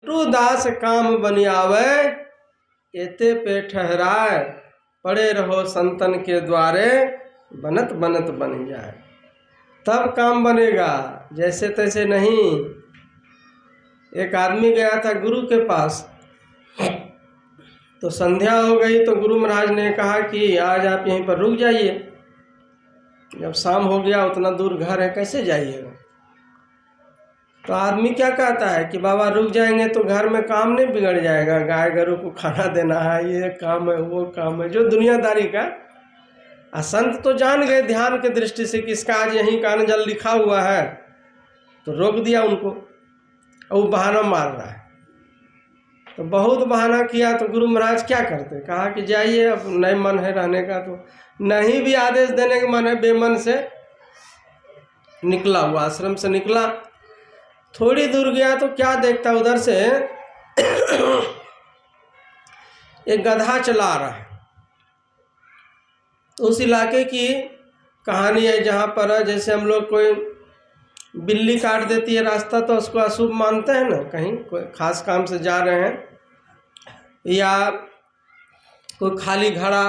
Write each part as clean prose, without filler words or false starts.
दास काम बनियावे, एते पे ठहराए, पड़े रहो संतन के द्वारे, बनत बनत बन जाए। तब काम बनेगा, जैसे तैसे नहीं। एक आदमी गया था गुरु के पास, तो संध्या हो गई तो गुरु महाराज ने कहा कि आज आप यहीं पर रुक जाइए। जब शाम हो गया, उतना दूर घर है, कैसे जाइएगा? तो आदमी क्या कहता है कि बाबा रुक जाएंगे तो घर में काम नहीं बिगड़ जाएगा, गाय गरु को खाना देना है, ये काम है वो काम है, जो दुनियादारी का। संत तो जान गए ध्यान के दृष्टि से कि इसका आज यहीं का जल लिखा हुआ है, तो रोक दिया उनको। और वो बहाना मार रहा है, तो बहुत बहाना किया। तो गुरु महाराज क्या करते, कहा कि जाइए, अब नहीं मन है रहने का तो नहीं भी आदेश देने का मन है, बेमन से निकला, हुआ आश्रम से निकला। थोड़ी दूर गया तो क्या देखता, उधर से एक गधा चला आ रहा है। उस इलाके की कहानी है जहाँ पर जैसे हम लोग कोई बिल्ली काट देती है रास्ता तो उसको अशुभ मानते हैं ना, कहीं कोई खास काम से जा रहे हैं, या कोई खाली घड़ा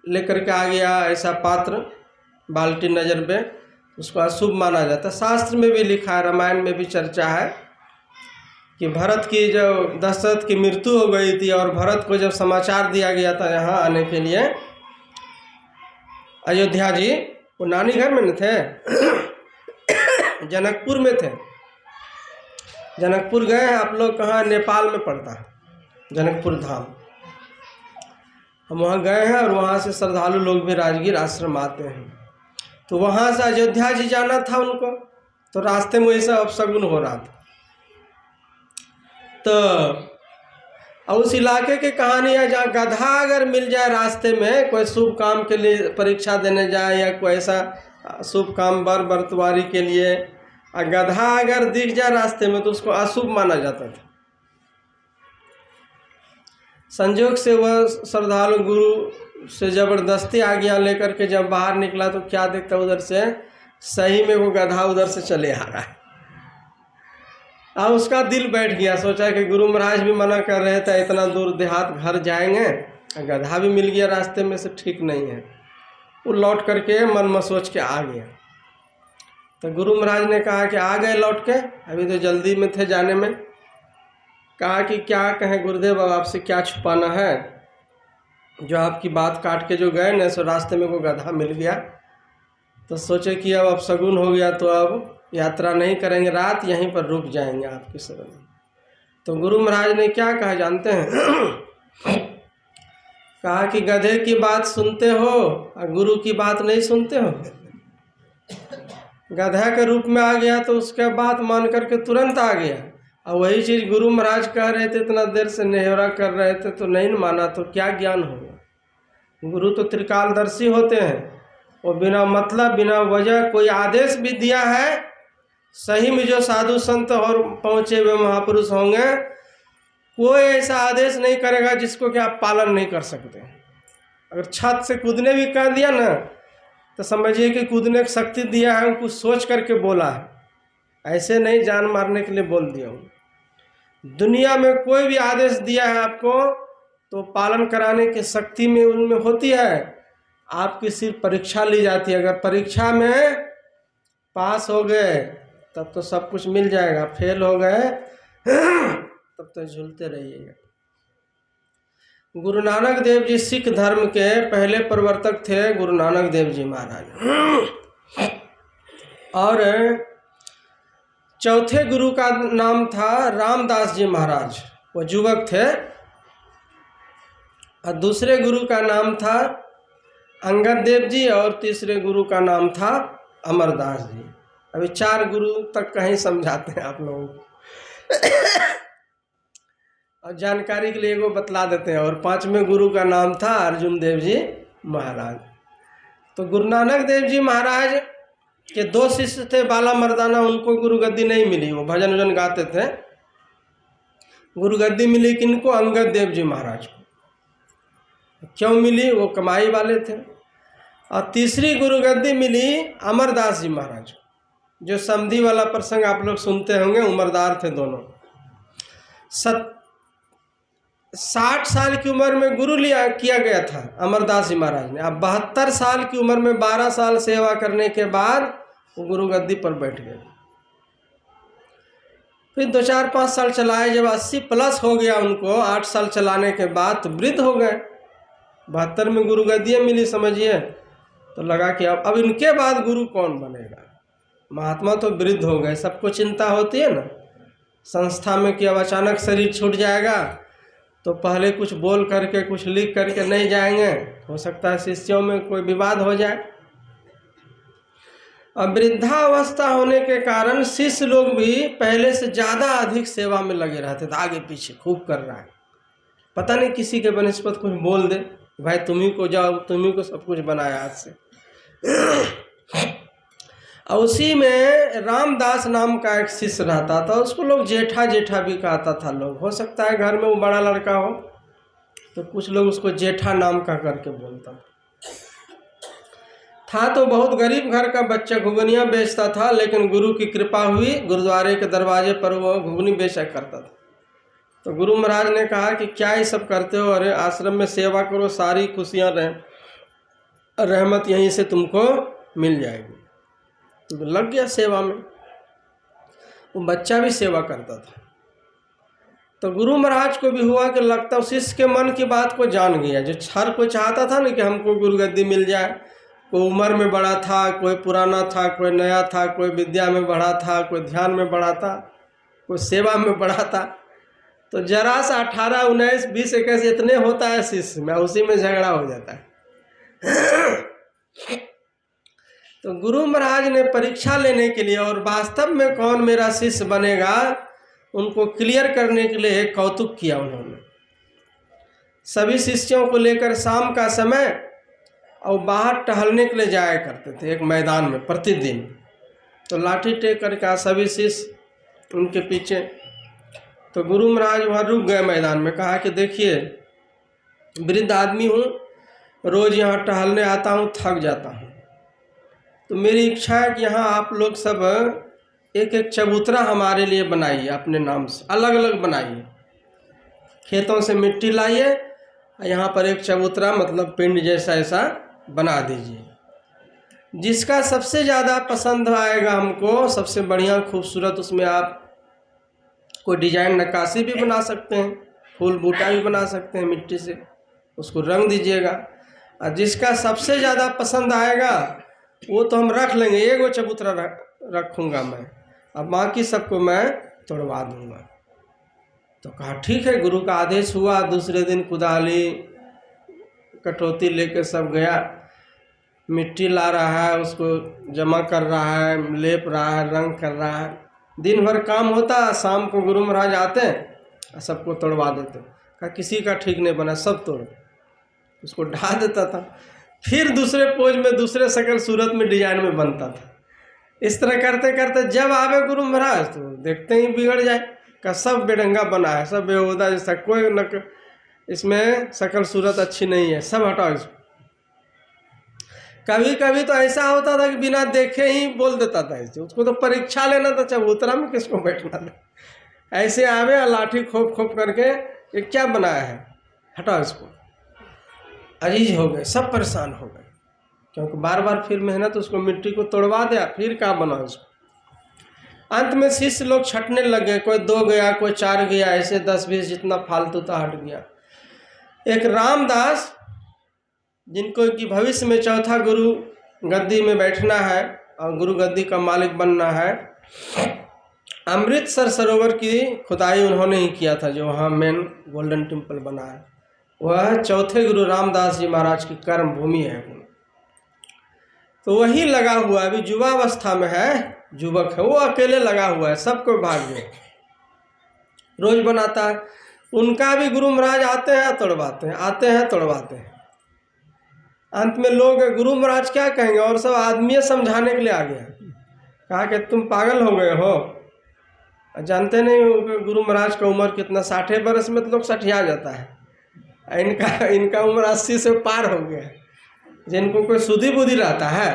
लेकर के आ गया, ऐसा पात्र बाल्टी नज़र पे, उसको अशुभ माना जाता है। शास्त्र में भी लिखा है, रामायण में भी चर्चा है कि भरत की जब दशरथ की मृत्यु हो गई थी और भरत को जब समाचार दिया गया था यहाँ आने के लिए, अयोध्या जी वो नानी घर में न थे, जनकपुर में थे। जनकपुर गए हैं आप लोग, कहाँ, नेपाल में पड़ता है जनकपुर धाम। हम वहाँ गए हैं और वहाँ से श्रद्धालु लोग भी राजगीर आश्रम आते हैं। तो वहाँ से अयोध्या जी जाना था उनको, तो रास्ते में ऐसा अपशगुन हो रहा था। तो उस इलाके की कहानी है जहाँ गधा अगर मिल जाए रास्ते में, कोई शुभ काम के लिए परीक्षा देने जाए या कोई ऐसा शुभ काम बर बरतवारी के लिए, गधा अगर दिख जाए रास्ते में तो उसको अशुभ माना जाता था। संयोग से वह श्रद्धालु गुरु से जबरदस्ती आज्ञा लेकर के जब बाहर निकला तो क्या देखता, उधर से सही में वो गधा उधर से चले आ रहा है। अब उसका दिल बैठ गया, सोचा कि गुरु महाराज भी मना कर रहे थे, इतना दूर देहात घर जाएंगे, गधा भी मिल गया रास्ते में से, ठीक नहीं है। वो लौट करके मन में सोच के आ गया। तो गुरु महाराज ने कहा कि आ गए लौट के, अभी तो जल्दी में थे जाने में। कहा कि क्या कहें गुरुदेव, अब आपसे क्या छुपाना है, जो आपकी बात काट के जो गए ना, सो रास्ते में वो गधा मिल गया। तो सोचे कि अब अपशगुन हो गया, तो अब यात्रा नहीं करेंगे, रात यहीं पर रुक जाएंगे आपके शरण में। तो गुरु महाराज ने क्या कहा जानते हैं? कहा कि गधे की बात सुनते हो और गुरु की बात नहीं सुनते हो। गधा के रूप में आ गया तो उसके बात मान करके तुरंत आ गया, और वही चीज़ गुरु महाराज कह रहे थे, इतना देर से नेहरा कर रहे थे तो नहीं माना, तो क्या ज्ञान होगा। गुरु तो त्रिकालदर्शी होते हैं, वो बिना मतलब बिना वजह कोई आदेश भी दिया है, सही में जो साधु संत और पहुँचे हुए महापुरुष होंगे, कोई ऐसा आदेश नहीं करेगा जिसको कि आप पालन नहीं कर सकते। अगर छत से कूदने भी कह दिया ना, तो समझिए कि कूदने की शक्ति दिया है, कुछ सोच करके बोला है, ऐसे नहीं जान मारने के लिए बोल दिया हूँ। दुनिया में कोई भी आदेश दिया है आपको तो पालन कराने की शक्ति में उनमें होती है। आपकी सिर्फ परीक्षा ली जाती है, अगर परीक्षा में पास हो गए तब तो सब कुछ मिल जाएगा, फेल हो गए तब तो झूलते रहिएगा। गुरु नानक देव जी सिख धर्म के पहले प्रवर्तक थे, गुरु नानक देव जी महाराज। और चौथे गुरु का नाम था रामदास जी महाराज, वो युवक थे। और दूसरे गुरु का नाम था अंगद देव जी, और तीसरे गुरु का नाम था अमरदास जी। अभी 4 गुरु तक कहीं समझाते हैं आप लोगों को। और जानकारी के लिए वो बतला देते हैं। और 5वें गुरु का नाम था अर्जुन देव जी महाराज। तो गुरु नानक देव जी महाराज के 2 शिष्य थे, बाला मर्दाना, उनको गुरु गद्दी नहीं मिली, वो भजन वजन गाते थे। गुरु गद्दी मिली किनको? अंगद देव जी महाराज को। क्यों मिली? वो कमाई वाले थे। और तीसरी गुरु गद्दी मिली अमरदास जी महाराज को, जो समधी वाला प्रसंग आप लोग सुनते होंगे, उमरदार थे दोनों। 60 साल की उम्र में गुरु लिया किया गया था अमरदास जी महाराज ने। अब 72 साल की उम्र में 12 साल सेवा करने के बाद वो गुरु गद्दी पर बैठ गए। फिर 2-4-5 साल चलाए, जब 80 प्लस हो गया उनको 8 साल चलाने के बाद तो वृद्ध हो गए। 72 में गुरु गद्दी मिली समझिए, तो लगा कि अब इनके बाद गुरु कौन बनेगा। महात्मा तो वृद्ध हो गए, सबको चिंता होती है ना संस्था में कि अब अचानक शरीर छूट जाएगा, तो पहले कुछ बोल करके कुछ लिख करके नहीं जाएंगे, हो सकता है शिष्यों में कोई विवाद हो जाए। अब वृद्धावस्था होने के कारण शिष्य लोग भी पहले से ज़्यादा अधिक सेवा में लगे रहते थे, आगे पीछे खूब कर रहा है। पता नहीं किसी के बनस्पत कुछ बोल दे, भाई तुम्ही को जाओ, तुम्ही को सब कुछ बनाया आज से। और उसी में रामदास नाम का एक शिष्य रहता था, उसको लोग जेठा जेठा भी कहता था लोग। हो सकता है घर में वो बड़ा लड़का हो तो कुछ लोग उसको जेठा नाम का करके बोलता था। तो बहुत गरीब घर का बच्चा, घुगनियाँ बेचता था, लेकिन गुरु की कृपा हुई, गुरुद्वारे के दरवाजे पर वो घुगनी बेचा करता था। तो गुरु महाराज ने कहा कि क्या ये सब करते हो, अरे आश्रम में सेवा करो, सारी खुशियाँ रहमत यहीं से तुमको मिल जाएगी। तो लग गया सेवा में, वो बच्चा भी सेवा करता था। तो गुरु महाराज को भी हुआ कि लगता है शिष्य के मन की बात को जान गया। जो हर कोई चाहता था ना कि हमको गुरुगद्दी मिल जाए, कोई उम्र में बड़ा था, कोई पुराना था, कोई नया था, कोई विद्या में बड़ा था, कोई ध्यान में बड़ा था, कोई सेवा में बड़ा था। तो जरा सा 18, 19, 20, 21 इतने होता है शिष्य में, उसी में झगड़ा हो जाता है। तो गुरु महाराज ने परीक्षा लेने के लिए और वास्तव में कौन मेरा शिष्य बनेगा उनको क्लियर करने के लिए एक कौतुक किया उन्होंने। सभी शिष्यों को लेकर शाम का समय और बाहर टहलने के लिए जाया करते थे एक मैदान में प्रतिदिन। तो लाठी टेक करके सभी शिष्य उनके पीछे। तो गुरु महाराज वहाँ रुक गए मैदान में, कहा कि देखिए वृद्ध आदमी हूँ, रोज़ यहाँ टहलने आता हूँ, थक जाता हूँ, तो मेरी इच्छा है कि यहाँ आप लोग सब एक एक चबूतरा हमारे लिए बनाइए, अपने नाम से अलग अलग बनाइए। खेतों से मिट्टी लाइए, यहाँ पर एक चबूतरा मतलब पिंड जैसा ऐसा बना दीजिए। जिसका सबसे ज़्यादा पसंद आएगा हमको, सबसे बढ़िया खूबसूरत, उसमें आप कोई डिजाइन नक्काशी भी बना सकते हैं, फूल बूटा भी बना सकते हैं मिट्टी से, उसको रंग दीजिएगा। और जिसका सबसे ज़्यादा पसंद आएगा वो तो हम रख लेंगे, एगो चबूतरा रखूँगा मैं, अब बाकी सबको मैं तोड़वा दूँगा। तो कहा ठीक है, गुरु का आदेश हुआ। दूसरे दिन कुदाली कटौती लेके सब गया, मिट्टी ला रहा है, उसको जमा कर रहा है, लेप रहा है, रंग कर रहा है। दिन भर काम होता, शाम को गुरु महाराज आते हैं सबको तोड़वा देते। कहा किसी का ठीक नहीं बना, सब तोड़, उसको ढा देता था। फिर दूसरे पोज में, दूसरे शक्ल सूरत में, डिजाइन में बनता था। इस तरह करते करते जब आवे गुरु महाराज तो देखते ही बिगड़ जाए, का सब बेढंगा बना है, सब बेहुदा जैसा, कोई न इसमें शक्ल सूरत अच्छी नहीं है, सब हटाओ इसको। कभी कभी तो ऐसा होता था कि बिना देखे ही बोल देता था ऐसे, उसको तो परीक्षा लेना था चबूतरा में किसको बैठना था। ऐसे आवे और लाठी खोप खोप करके ये क्या बनाया है, हटाओ इसको। अजीज हो गए, सब परेशान हो गए, क्योंकि बार बार फिर मेहनत, उसको मिट्टी को तोड़वा दिया, फिर क्या बनाओ इसको। अंत में शिष्य लोग छटने लगे, कोई 2 गया, कोई 4 गया, ऐसे 10-20 जितना फालतू था हट गया। एक रामदास, जिनको कि भविष्य में चौथा गुरु गद्दी में बैठना है और गुरु गद्दी का मालिक बनना है, अमृतसर सरोवर की खुदाई उन्होंने ही किया था, जो वहाँ मेन गोल्डन टेम्पल बना है। वह चौथे गुरु रामदास जी महाराज की कर्म भूमि है। तो वही लगा हुआ, अभी युवावस्था में है, युवक है, वो अकेले लगा हुआ है, सबको भाग्य रोज बनाता है। उनका भी गुरु महाराज आते हैं तोड़वाते हैं, आते हैं तोड़वाते हैं। अंत में लोग गुरु महाराज क्या कहेंगे, और सब आदमी समझाने के लिए आ गया, कहा कि तुम पागल हो गए हो, जानते नहीं हो गुरु महाराज का उम्र कितना, 60 बरस में तो लोग सठिया जाता है, इनका उम्र 80 से पार हो गया है। जिनको कोई सुधी बुद्धि रहता है,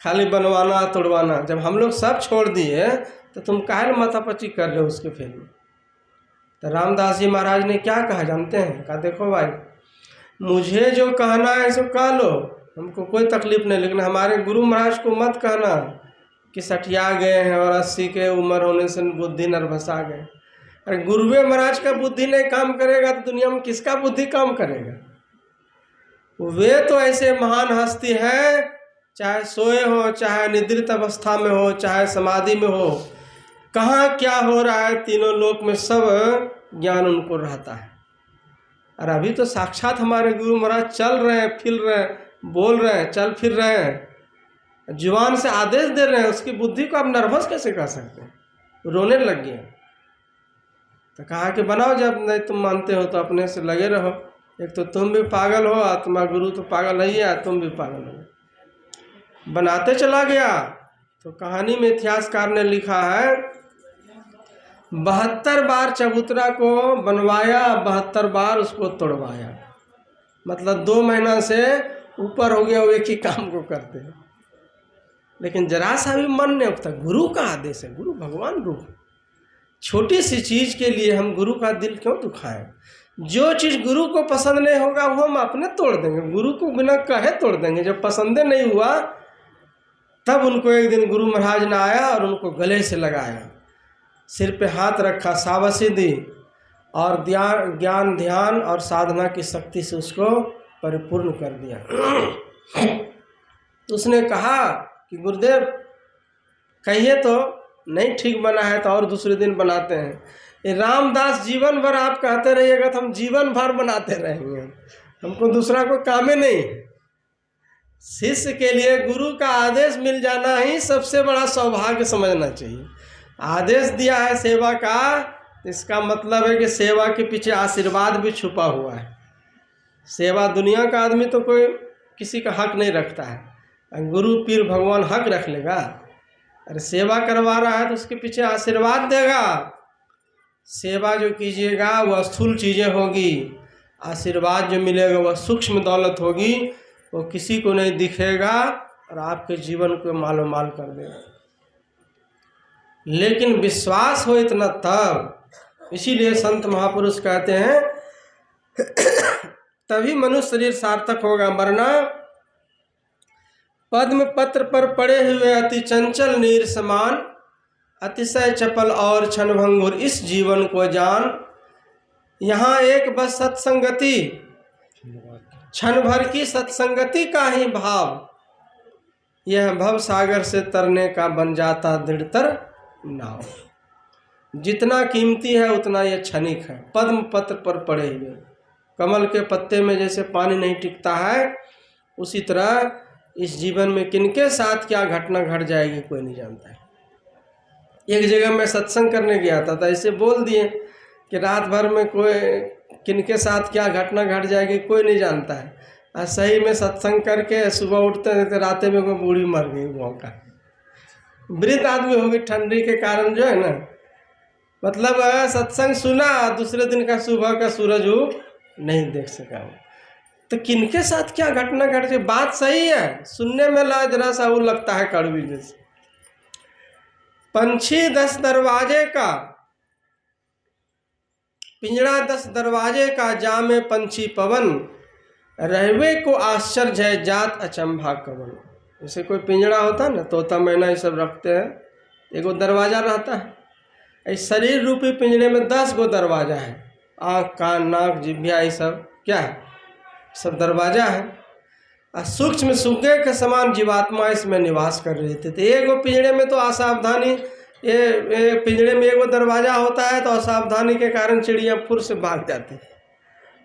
खाली बनवाना तोड़वाना। जब हम लोग सब छोड़ दिए तो तुम काहे माथापच्ची कर रहे हो उसके फेर में। तो रामदास जी महाराज ने क्या कहा जानते हैं? कहा देखो भाई, मुझे जो कहना है सो कह लो, हमको कोई तकलीफ नहीं, लेकिन हमारे गुरु महाराज को मत कहना कि सठिया गए हैं और 80 के उम्र होने से बुद्धि नरभसा गए। अरे गुरुवे महाराज का बुद्धि नहीं काम करेगा तो दुनिया में किसका बुद्धि काम करेगा? वे तो ऐसे महान हस्ती है, चाहे सोए हो, चाहे निद्रित अवस्था में हो, चाहे समाधि में हो, कहाँ क्या हो रहा है तीनों लोक में सब ज्ञान उनको रहता है। और अभी तो साक्षात हमारे गुरु महाराज चल रहे हैं, फिर रहे हैं, बोल रहे हैं, चल फिर रहे हैं, जुबान से आदेश दे रहे हैं, उसकी बुद्धि को आप नर्वस कैसे कर सकते हैं? रोने लग गए। तो कहा कि बनाओ, जब नहीं तुम मानते हो तो अपने से लगे रहो। एक तो तुम भी पागल हो, आत्मा गुरु तो पागल ही है, तुम भी पागल हो। बनाते चला गया। तो कहानी में इतिहासकार ने लिखा है 72 बार चबूतरा को बनवाया, 72 बार उसको तोड़वाया। मतलब 2 महीना से ऊपर हो गया वो एक ही काम को करते हैं, लेकिन जरा सा भी मन नहीं उठता। गुरु का आदेश है, गुरु भगवान रूप। छोटी सी चीज़ के लिए हम गुरु का दिल क्यों दुखाएं? जो चीज़ गुरु को पसंद नहीं होगा वो हम अपने तोड़ देंगे, गुरु को बिना कहे तोड़ देंगे। जब पसंद नहीं हुआ तब उनको एक दिन गुरु महाराज ने आया और उनको गले से लगाया, सिर पे हाथ रखा, शाबाशी दी और ज्ञान ध्यान और साधना की शक्ति से उसको परिपूर्ण कर दिया। उसने कहा कि गुरुदेव कहिए तो नहीं ठीक बना है तो और दूसरे दिन बनाते हैं। ये रामदास जीवन भर आप कहते रहिएगा तो हम जीवन भर बनाते रहेंगे, हमको दूसरा कोई काम ही नहीं। शिष्य के लिए गुरु का आदेश मिल जाना ही सबसे बड़ा सौभाग्य समझना चाहिए। आदेश दिया है सेवा का, इसका मतलब है कि सेवा के पीछे आशीर्वाद भी छुपा हुआ है। सेवा दुनिया का आदमी तो कोई किसी का हक नहीं रखता है, गुरु पीर भगवान हक रख लेगा। अरे सेवा करवा रहा है तो उसके पीछे आशीर्वाद देगा। सेवा जो कीजिएगा वह स्थूल चीज़ें होगी, आशीर्वाद जो मिलेगा वह सूक्ष्म दौलत होगी, वो किसी को नहीं दिखेगा और आपके जीवन को मालो माल कर देगा। लेकिन विश्वास हो इतना तब, इसीलिए संत महापुरुष कहते हैं तभी मनुष्य शरीर सार्थक होगा, वरना पद्म पत्र पर पड़े हुए अति चंचल नीर समान, अतिशय चपल और क्षणभंगुर इस जीवन को जान। यहाँ एक बस सत्संगति, क्षण भर की सत्संगति का ही भाव, यह भव सागर से तरने का बन जाता दृढ़तर नाव। जितना कीमती है उतना यह क्षणिक है। पद्म पत्र पर पड़े हुए, कमल के पत्ते में जैसे पानी नहीं टिकता है, उसी तरह इस जीवन में किनके साथ क्या घटना घट जाएगी कोई नहीं जानता है। एक जगह मैं सत्संग करने गया था तो ऐसे बोल दिए कि रात भर में कोई किनके साथ क्या घटना घट जाएगी कोई नहीं जानता है। और सही में सत्संग करके सुबह उठते रहते, रात में कोई बूढ़ी मर गई, गाँव का वृद्ध आदमी होगी, ठंडी के कारण जो है ना, मतलब सत्संग सुना, दूसरे दिन का सुबह का सूरज वो नहीं देख सका। तो किनके साथ क्या घटना घट जाए, बात सही है, सुनने में जरा सा वो लगता है कड़वी जैसे। पंछी 10 दरवाजे का, पिंजड़ा 10 दरवाजे का, जामे पंछी पवन, रहवे को आश्चर्य है जात अचंभा कवन। जैसे कोई पिंजड़ा होता है ना, तोता मैना ये सब रखते हैं, एगो दरवाज़ा रहता है। इस शरीर रूपी पिंजड़े में 10 गो दरवाज़ा है, आँख कान नाक जिह्वा ये सब क्या है, सब दरवाज़ा है। और सूक्ष्म सुगे के समान जीवात्मा इसमें निवास कर रहे थे। तो एगो पिंजड़े में तो असावधानी, ये पिंजड़े में एगो दरवाज़ा होता है तो असावधानी के कारण चिड़िया फुर से भाग जाती है।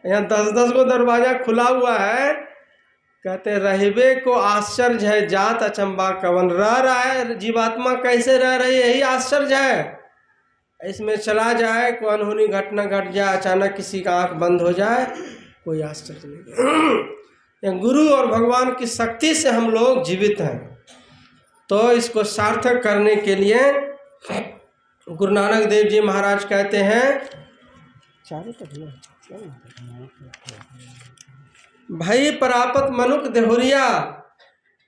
यहाँ 10-10 गो दरवाज़ा खुला हुआ है। कहते रहबे को आश्चर्य है जात अचंबा कवन, रह रहा है जीवात्मा कैसे रह रही है यही आश्चर्य है। इसमें चला जाए, कोई अनहोनी घटना घट जाए, अचानक किसी का आँख बंद हो जाए, कोई आश्चर्य नहीं। गुरु और भगवान की शक्ति से हम लोग जीवित हैं। तो इसको सार्थक करने के लिए गुरु नानक देव जी महाराज कहते हैं, भाई परापत मनुक देहुरिया,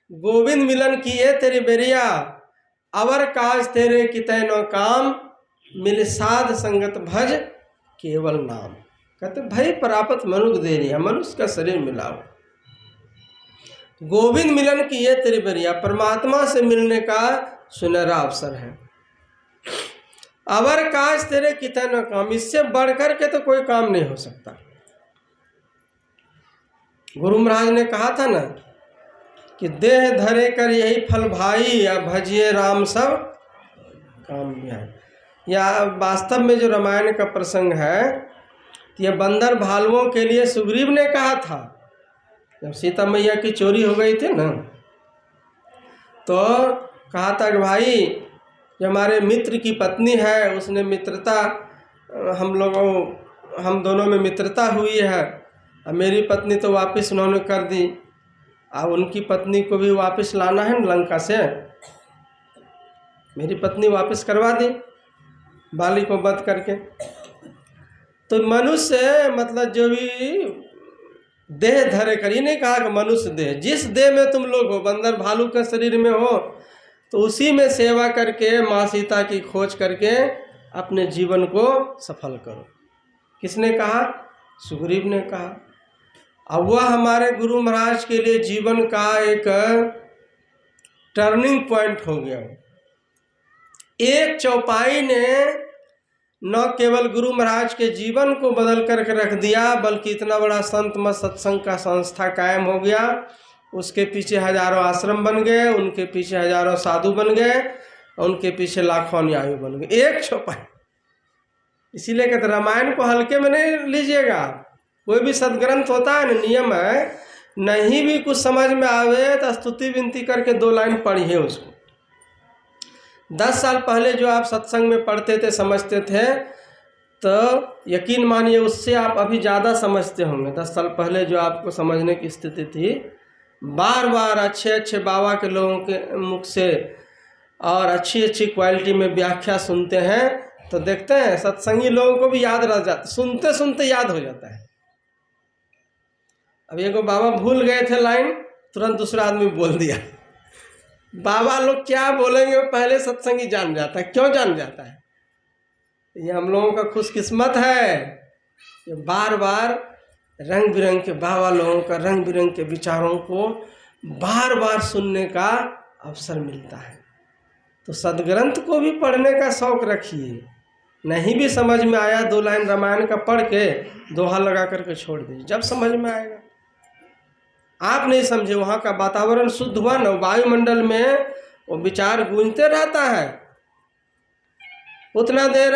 गोविंद मिलन किए तेरी बेरिया, अवर काज तेरे कितै नो काम, मिल साध संगत भज केवल नाम। कहते भाई प्राप्त मनुष्य दे रही है, मनुष्य का शरीर मिलाओ। गोविंद मिलन की ये तेरी बरिया, परमात्मा से मिलने का सुनहरा अवसर है। अवर काज तेरे कितना काम, इससे बढ़कर के तो कोई काम नहीं हो सकता। गुरु महाराज ने कहा था ना कि देह धरे कर यही फल भाई, या भजिए राम सब काम भी है। या वास्तव में जो रामायण का प्रसंग है, ये बंदर भालुओं के लिए सुग्रीव ने कहा था। जब सीता मैया की चोरी हो गई थी ना, तो कहा था कि भाई जो हमारे मित्र की पत्नी है, उसने मित्रता, हम दोनों में मित्रता हुई है, अब मेरी पत्नी तो वापस उन्होंने कर दी, अब उनकी पत्नी को भी वापस लाना है ना लंका से, मेरी पत्नी वापस करवा दी बाली को वध करके। तो मनुष्य मतलब जो भी देह धरे कर, ये नहीं कहा कि मनुष्य देह, जिस देह में तुम लोग हो, बंदर भालू के शरीर में हो, तो उसी में सेवा करके माँ सीता की खोज करके अपने जीवन को सफल करो। किसने कहा? सुग्रीव ने कहा। अब वह हमारे गुरु महाराज के लिए जीवन का एक टर्निंग पॉइंट हो गया। एक चौपाई ने न केवल गुरु महाराज के जीवन को बदल करके रख दिया, बल्कि इतना बड़ा संत मत सत्संग का संस्था कायम हो गया। उसके पीछे हजारों आश्रम बन गए, उनके पीछे हजारों साधु बन गए, उनके पीछे लाखों अनुयायी बन गए। एक चौपाई। इसीलिए कहते रामायण को हल्के में नहीं लीजिएगा। कोई भी सदग्रंथ होता है ना, नियम है, नहीं भी कुछ समझ में आवे तो स्तुति विनती करके 2 लाइन पढ़िए उसको। 10 साल पहले जो आप सत्संग में पढ़ते थे, समझते थे, तो यकीन मानिए उससे आप अभी ज़्यादा समझते होंगे। 10 साल पहले जो आपको समझने की स्थिति थी, बार बार अच्छे अच्छे बाबा के लोगों के मुख से और अच्छी अच्छी क्वालिटी में व्याख्या सुनते हैं, तो देखते हैं सत्संगी लोगों को भी याद रह जाता, सुनते सुनते याद हो जाता है। अब एक बाबा भूल गए थे लाइन, तुरंत दूसरा आदमी बोल दिया। बाबा लोग क्या बोलेंगे वो पहले सत्संगी जान जाता है। क्यों जान जाता है? ये हम लोगों का खुशकिस्मत है, ये बार बार रंग बिरंग के बाबा लोगों का रंग बिरंग के विचारों को बार बार सुनने का अवसर मिलता है। तो सदग्रंथ को भी पढ़ने का शौक रखिए। नहीं भी समझ में आया, 2 लाइन रामायण का पढ़ के दोहा लगा करके छोड़ दीजिए, जब समझ में आएगा। आप नहीं समझे, वहाँ का वातावरण शुद्ध हुआ ना, वायुमंडल में वो विचार गूंजते रहता है। उतना देर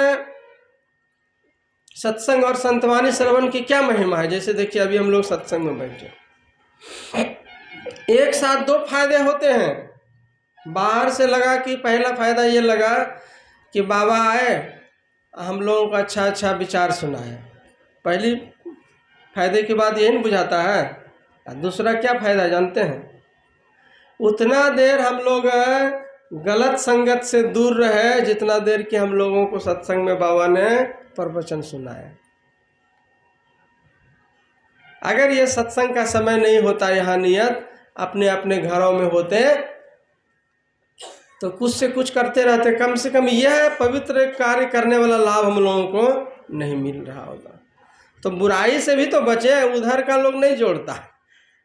सत्संग और संतवाणी श्रवण की क्या महिमा है। जैसे देखिए अभी हम लोग सत्संग में बैठे, एक साथ 2 फायदे होते हैं। बाहर से लगा कि पहला फायदा ये लगा कि बाबा आए, हम लोगों का अच्छा अच्छा विचार सुनाए, पहली फायदे की बात यही नहीं बुझाता है। दूसरा क्या फायदा जानते हैं? उतना देर हम लोग गलत संगत से दूर रहे जितना देर कि हम लोगों को सत्संग में बाबा ने प्रवचन सुनाया। अगर ये सत्संग का समय नहीं होता, यहाँ नियत अपने अपने घरों में होते, तो कुछ से कुछ करते रहते, कम से कम यह पवित्र कार्य करने वाला लाभ हम लोगों को नहीं मिल रहा होगा। तो बुराई से भी तो बचे, उधर का लोग नहीं जोड़ता।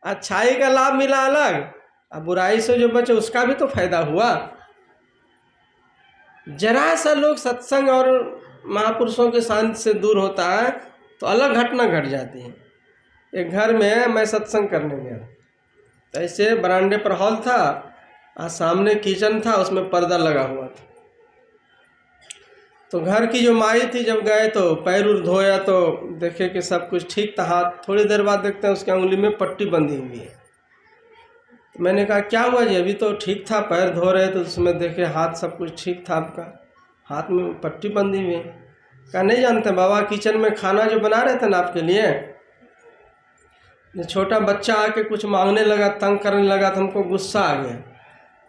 अच्छाई का लाभ मिला अलग, अब बुराई से जो बचे उसका भी तो फायदा हुआ। जरा सा लोग सत्संग और महापुरुषों के शांति से दूर होता है तो अलग घटना घट जाती है। एक घर में मैं सत्संग करने गया, तो ऐसे बरामदे पर हॉल था और सामने किचन था, उसमें पर्दा लगा हुआ था। तो घर की जो माई थी, जब गए तो पैर उर धोया तो देखे कि सब कुछ ठीक था। हाथ थोड़ी देर बाद देखते हैं उसके उंगली में पट्टी बंधी हुई है। तो मैंने कहा क्या हुआ जी? अभी तो ठीक था, पैर धो रहे तो उसमें देखे हाथ सब कुछ ठीक था, आपका हाथ में पट्टी बंधी हुई है। कहा नहीं जानते बाबा, किचन में खाना जो बना रहे थे ना आपके लिए, छोटा बच्चा आके कुछ मांगने लगा, तंग करने लगा, तो हमको गुस्सा आ गया,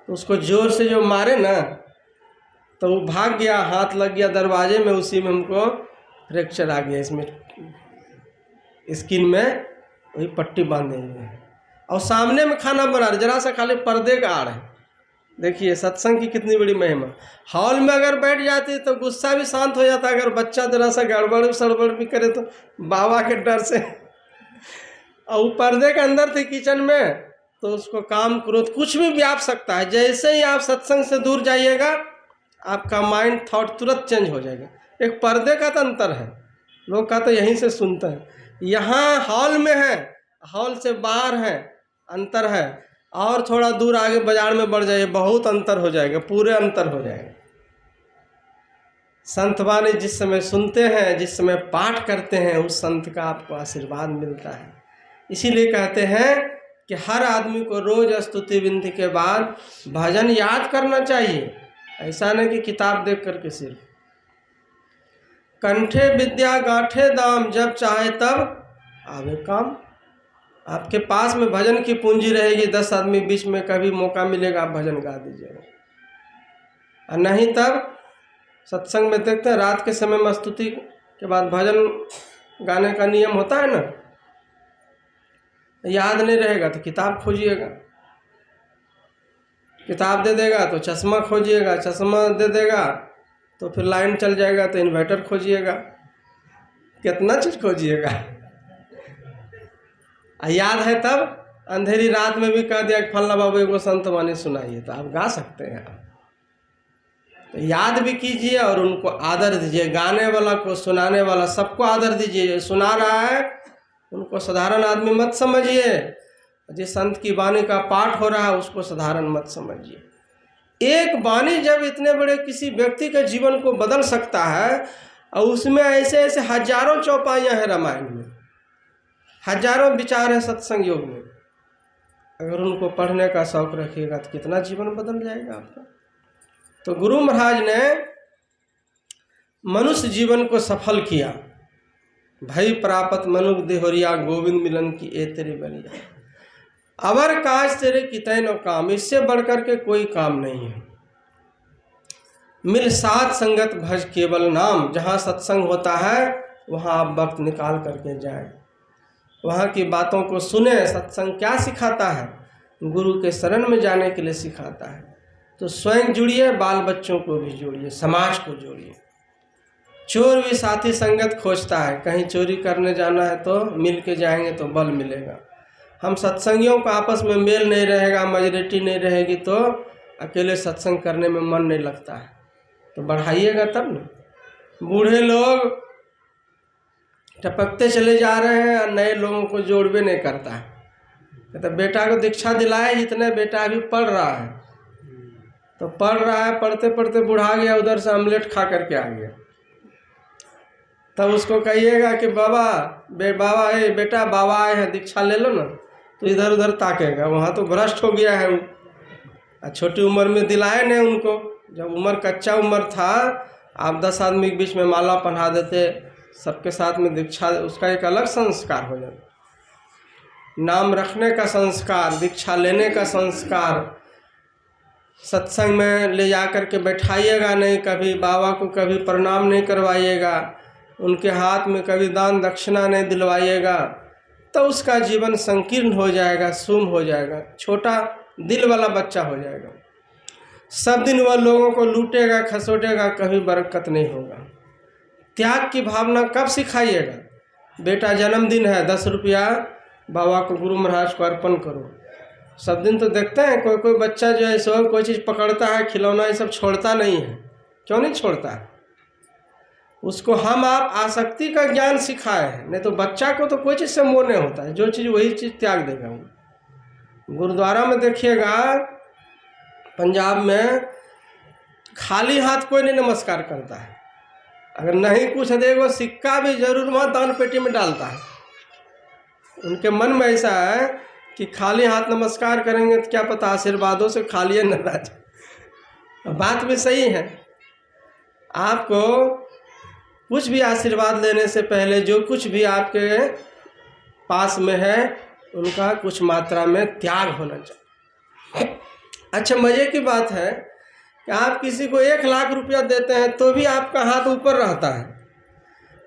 तो उसको जोर से जो मारे ना तो वो भाग गया, हाथ लग गया दरवाजे में, उसी में हमको फ्रैक्चर आ गया, इसमें स्किन में वही पट्टी बांधे हुए हैं। और सामने में खाना बना रहे, जरा सा खाली पर्दे का आड़ है, देखिए सत्संग की कितनी बड़ी महिमा। हॉल में अगर बैठ जाती तो गुस्सा भी शांत हो जाता, अगर बच्चा जरा सा गड़बड़ सड़बड़ भी करे तो बाबा के डर से। और वो पर्दे के अंदर थे किचन में, तो उसको काम क्रोध कुछ भी व्याप सकता है। जैसे ही आप सत्संग से दूर जाइएगा आपका माइंड थॉट तुरंत चेंज हो जाएगा। एक पर्दे का तो अंतर है, लोग का तो यहीं से सुनते हैं, यहाँ हॉल में है, हॉल से बाहर है, अंतर है। और थोड़ा दूर आगे बाजार में बढ़ जाइए, बहुत अंतर हो जाएगा, पूरे अंतर हो जाएगा। संत वाणी जिस समय सुनते हैं, जिस समय पाठ करते हैं, उस संत का आपको आशीर्वाद मिलता है। इसीलिए कहते हैं कि हर आदमी को रोज स्तुति विनती के बाद भजन याद करना चाहिए। ऐसा नहीं कि किताब देख करके सिर्फ। कंठे विद्या गांठे दाम, जब चाहे तब आवे काम। आपके पास में भजन की पूंजी रहेगी, 10 आदमी बीच में कभी मौका मिलेगा आप भजन गा दीजिएगा। और नहीं तब सत्संग में देखते हैं रात के समय में स्तुति के बाद भजन गाने का नियम होता है ना, याद नहीं रहेगा तो किताब खोजिएगा, किताब दे देगा तो चश्मा खोजिएगा, चश्मा दे देगा तो फिर लाइन चल जाएगा तो इन्वर्टर खोजिएगा, कितना चीज खोजिएगा। याद है तब अंधेरी रात में भी कह दिया कि फल्ला बाबू एगो संत वाणी सुनाइए, तो आप गा सकते हैं। तो याद भी कीजिए और उनको आदर दीजिए, गाने वाला को, सुनाने वाला, सबको आदर दीजिए। सुना रहा है उनको साधारण आदमी मत समझिए, जिस संत की वाणी का पाठ हो रहा है उसको साधारण मत समझिए। एक वाणी जब इतने बड़े किसी व्यक्ति के जीवन को बदल सकता है, और उसमें ऐसे ऐसे हजारों चौपाइयाँ हैं रामायण में, हजारों विचार है सत्संग योग में, अगर उनको पढ़ने का शौक रखिएगा तो कितना जीवन बदल जाएगा आपका। तो गुरु महाराज ने मनुष्य जीवन को सफल किया। भई प्रापत मनुख देहोरिया, गोविंद मिलन की ए तेरी बलिया। अवर काज तेरे कितै नो काम, इससे बढ़कर के कोई काम नहीं है। मिल साथ संगत भज केवल नाम, जहाँ सत्संग होता है वहाँ आप वक्त निकाल करके जाएं, वहाँ की बातों को सुने। सत्संग क्या सिखाता है? गुरु के शरण में जाने के लिए सिखाता है। तो स्वयं जुड़िए, बाल बच्चों को भी जोड़िए, समाज को जोड़िए। चोर भी साथी संगत खोजता है, कहीं चोरी करने जाना है तो मिल के जाएंगे तो बल मिलेगा। हम सत्संगियों का आपस में मेल नहीं रहेगा, मेजॉरिटी नहीं रहेगी तो अकेले सत्संग करने में मन नहीं लगता है, तो बढ़ाइएगा तब ना। बूढ़े लोग टपकते चले जा रहे हैं और नए लोगों को जोड़वे नहीं करता है। तो बेटा को दीक्षा दिलाए, जितने बेटा अभी पढ़ रहा है, तो पढ़ रहा है, पढ़ते पढ़ते बुढ़ा गया, उधर से ऑमलेट खा करके आ गया, तब उसको कहिएगा कि बाबा बेटा बाबा आए हैं दीक्षा ले लो ना, तो इधर उधर ताकेगा, वहाँ तो भ्रष्ट हो गया है वो। छोटी उम्र में दिलाए नहीं उनको, जब उम्र कच्चा उम्र था आप 10 आदमी के बीच में माला पहना देते, सबके साथ में दीक्षा, उसका एक अलग संस्कार हो जाता। नाम रखने का संस्कार, दीक्षा लेने का संस्कार। सत्संग में ले जा कर के बैठाइएगा नहीं, कभी बाबा को कभी प्रणाम नहीं करवाइएगा, उनके हाथ में कभी दान दक्षिणा नहीं दिलवाइएगा, तो उसका जीवन संकीर्ण हो जाएगा, सूम हो जाएगा, छोटा दिल वाला बच्चा हो जाएगा। सब दिन वह लोगों को लूटेगा खसोटेगा, कभी बरकत नहीं होगा। त्याग की भावना कब सिखाइएगा? बेटा जन्मदिन है, 10 रुपया बाबा को, गुरु महाराज को अर्पण करो। सब दिन तो देखते हैं कोई कोई बच्चा जो है सो कोई चीज़ पकड़ता है, खिलौना ये सब छोड़ता नहीं है। क्यों नहीं छोड़ता है? उसको हम आप आसक्ति का ज्ञान सिखाए हैं, नहीं तो बच्चा को तो कोई चीज़ से मोह नहीं होता है, जो चीज़ वही चीज़ त्याग देगा वो। गुरुद्वारा में देखिएगा पंजाब में खाली हाथ कोई नहीं नमस्कार करता है, अगर नहीं कुछ देगा सिक्का भी जरूर वहाँ दान पेटी में डालता है। उनके मन में ऐसा है कि खाली हाथ नमस्कार करेंगे तो क्या पता आशीर्वादों से खाली न रह जाए। बात भी सही है, आपको कुछ भी आशीर्वाद लेने से पहले जो कुछ भी आपके पास में है उनका कुछ मात्रा में त्याग होना चाहिए। अच्छा मज़े की बात है कि आप किसी को 1 लाख रुपया देते हैं तो भी आपका हाथ ऊपर रहता है,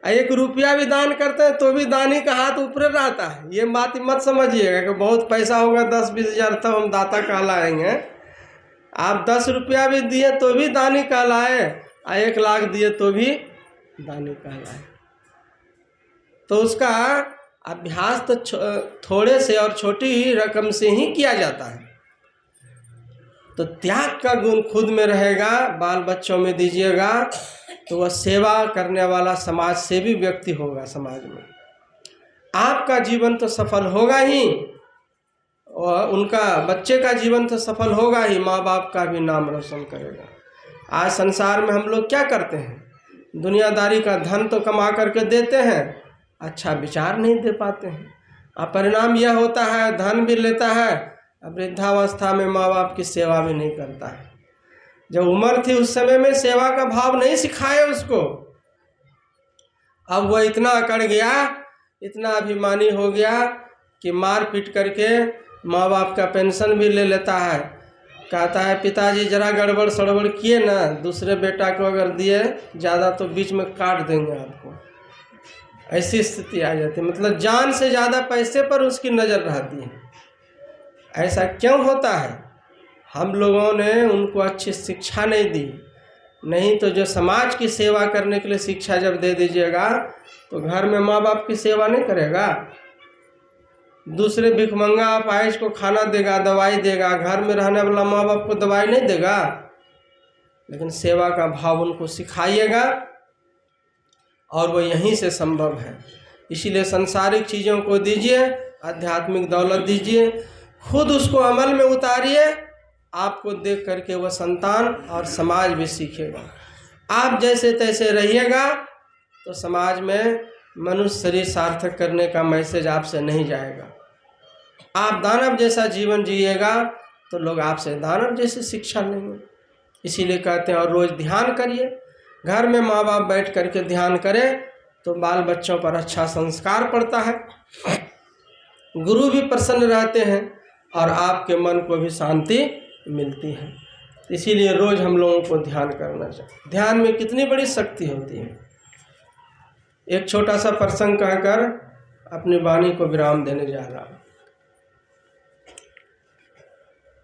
1 रुपया भी दान करते हैं तो भी दानी का हाथ ऊपर रहता है। ये बात मत समझिएगा कि बहुत पैसा होगा 10-20 हज़ार तब हम दाता कहलाएंगे। आप 10 रुपया भी दिए तो भी दानी कहलाए, और 1 लाख दिए तो भी दानी कहलाए। तो उसका अभ्यास तो थोड़े से और छोटी रकम से ही किया जाता है। तो त्याग का गुण खुद में रहेगा, बाल बच्चों में दीजिएगा, तो वह सेवा करने वाला समाज सेवी व्यक्ति होगा। समाज में आपका जीवन तो सफल होगा ही, और उनका बच्चे का जीवन तो सफल होगा ही, माँ बाप का भी नाम रोशन करेगा। आज संसार में हम लोग क्या करते हैं, दुनियादारी का धन तो कमा करके देते हैं, अच्छा विचार नहीं दे पाते हैं। अब परिणाम यह होता है, धन भी लेता है, अब वृद्धावस्था में माँ बाप की सेवा भी नहीं करता है। जब उम्र थी उस समय में सेवा का भाव नहीं सिखाए उसको, अब वह इतना अकड़ गया, इतना अभिमानी हो गया कि मार पीट करके माँ बाप का पेंशन भी ले लेता है। कहता है पिताजी जरा गड़बड़ सड़बड़ किए ना, दूसरे बेटा को अगर दिए ज़्यादा तो बीच में काट देंगे आपको। ऐसी स्थिति आ जाती है, मतलब जान से ज़्यादा पैसे पर उसकी नज़र रहती है। ऐसा क्यों होता है? हम लोगों ने उनको अच्छी शिक्षा नहीं दी। नहीं तो जो समाज की सेवा करने के लिए शिक्षा जब दे दीजिएगा तो घर में माँ बाप की सेवा नहीं करेगा। दूसरे भिखमंगा अपाहिज को खाना देगा, दवाई देगा, घर में रहने वाला माँ बाप को दवाई नहीं देगा। लेकिन सेवा का भाव उनको सिखाइएगा, और वो यहीं से संभव है। इसीलिए सांसारिक चीज़ों को दीजिए, आध्यात्मिक दौलत दीजिए, खुद उसको अमल में उतारिए। आपको देख करके वह संतान और समाज भी सीखेगा। आप जैसे तैसे रहिएगा तो समाज में मनुष्य शरीर सार्थक करने का मैसेज आपसे नहीं जाएगा। आप दानव जैसा जीवन जिएगा तो लोग आपसे दानव जैसी शिक्षा लेंगे। इसीलिए कहते हैं और रोज़ ध्यान करिए। घर में माँ बाप बैठ करके ध्यान करें तो बाल बच्चों पर अच्छा संस्कार पड़ता है, गुरु भी प्रसन्न रहते हैं और आपके मन को भी शांति मिलती है। इसीलिए रोज़ हम लोगों को ध्यान करना चाहिए। ध्यान में कितनी बड़ी शक्ति होती है। एक छोटा सा प्रसंग कहकर अपनी वाणी को विराम देने जा रहा हूँ।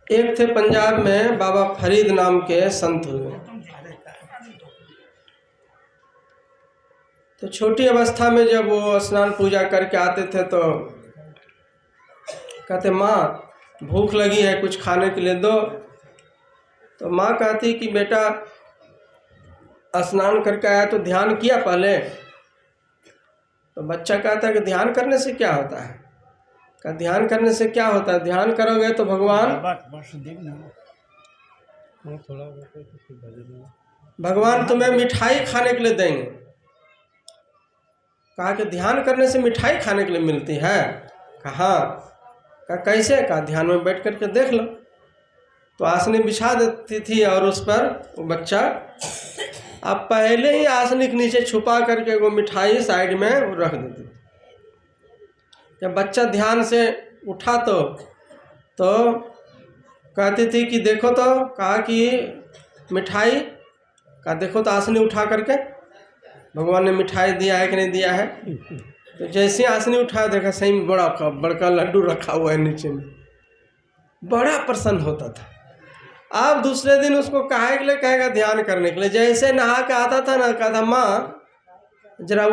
एक थे पंजाब में बाबा फरीद नाम के संत हुए। तो छोटी अवस्था में जब वो स्नान पूजा करके आते थे तो कहते माँ भूख लगी है, कुछ खाने के लिए दो। तो माँ कहती कि बेटा स्नान करके आया तो ध्यान किया पहले? तो बच्चा कहता है कि ध्यान करने से क्या होता है? का ध्यान करने से क्या होता है? ध्यान करोगे तो भगवान तुम्हें मिठाई खाने के लिए देंगे। कहा कि ध्यान करने से मिठाई खाने के लिए मिलती है? कहा हाँ। कहा कैसे? कहा ध्यान में बैठ करके देख लो। तो आसनी बिछा देती थी और उस पर वो बच्चा अब पहले ही आसनी के नीचे छुपा करके वो मिठाई साइड में वो रख देती थी। जब बच्चा ध्यान से उठा तो कहती थी कि देखो तो, कहा कि मिठाई? कहा देखो तो आसनी उठा करके भगवान ने मिठाई दिया है कि नहीं दिया है। तो जैसे आसनी उठाया देखा सही में बड़का लड्डू रखा हुआ है नीचे में। बड़ा प्रसन्न होता था। अब दूसरे दिन उसको काहे के लिए कहेगा ध्यान करने के लिए। जैसे नहा के आता था ना, कहता माँ जरा